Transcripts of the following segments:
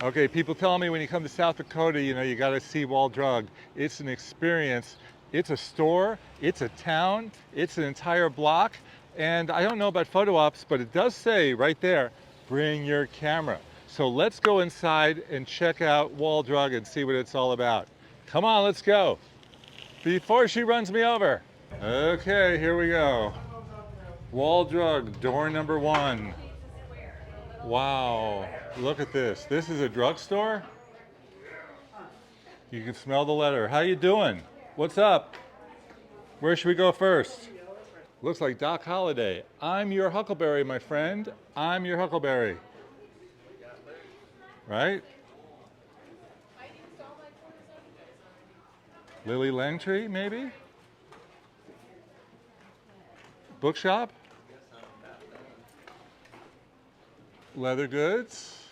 Okay, people tell me when you come to South Dakota, you got to see Wall Drug. It's an experience. It's a store, it's a town, it's an entire block. And I don't know about photo ops, but it does say right there, bring your camera. So let's go inside and check out Wall Drug and see what it's all about. Come on, let's go. Before she runs me over. Okay, here we go. Wall Drug, door number 1. Wow, look at this. This is a drugstore? You can smell the letter. How you doing? What's up? Where should we go first? Looks like Doc Holliday. I'm your Huckleberry, my friend. I'm your Huckleberry. Right? Lily Langtree, maybe? Bookshop? Leather goods?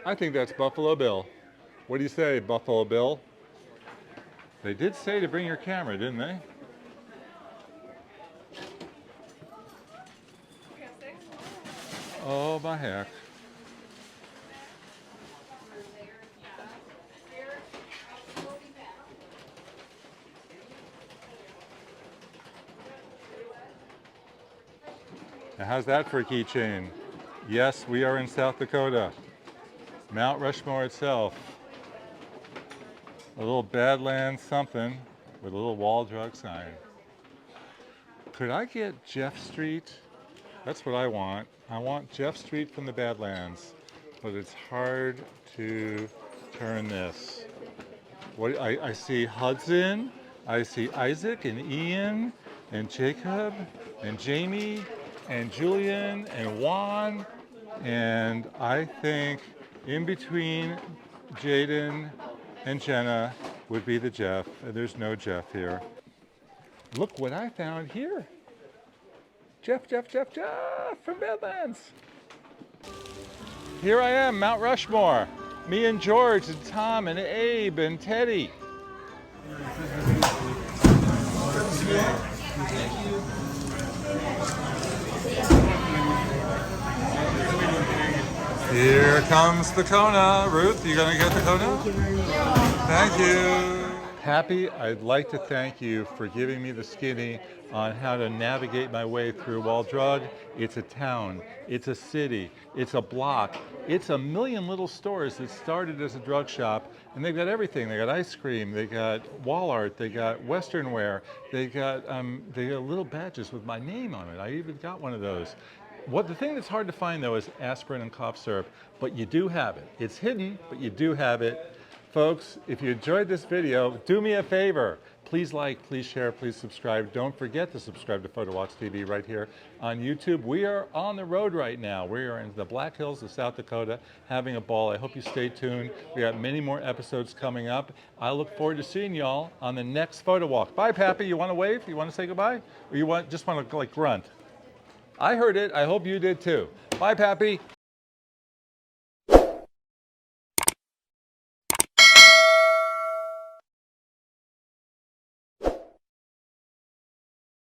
I think that's Buffalo Bill. What do you say, Buffalo Bill? They did say to bring your camera, didn't they? Oh, my heck. Now, how's that for a keychain? Yes, we are in South Dakota. Mount Rushmore itself. A little Badlands something with a little Wall Drug sign. Could I get Jeff Street? That's what I want. I want Jeff Street from the Badlands, but it's hard to turn this. What I see Hudson, I see Isaac and Ian and Jacob and Jamie and Julian and Juan, and I think in between Jaden and Jenna would be the Jeff, and there's no Jeff here. Look what I found here. Jeff from Badlands. Here I am, Mount Rushmore. Me and George and Tom and Abe and Teddy. Here comes the Kona. Ruth, you gonna get the Kona? Thank you. Happy, I'd like to thank you for giving me the skinny on how to navigate my way through Wall Drug. It's a town, it's a city, it's a block, it's a million little stores that started as a drug shop, and they've got everything. They got ice cream, they got wall art, they got Western wear, they got little badges with my name on it. I even got one of those. The thing that's hard to find though is aspirin and cough syrup, but you do have it. It's hidden, but you do have it. Folks, if you enjoyed this video, do me a favor. Please like, please share, please subscribe. Don't forget to subscribe to PhotowalksTV right here on YouTube. We are on the road right now. We are in the Black Hills of South Dakota having a ball. I hope you stay tuned. We got many more episodes coming up. I look forward to seeing y'all on the next photo walk. Bye, Pappy. You want to wave? You want to say goodbye? Or you just want to like grunt? I heard it. I hope you did too. Bye, Pappy.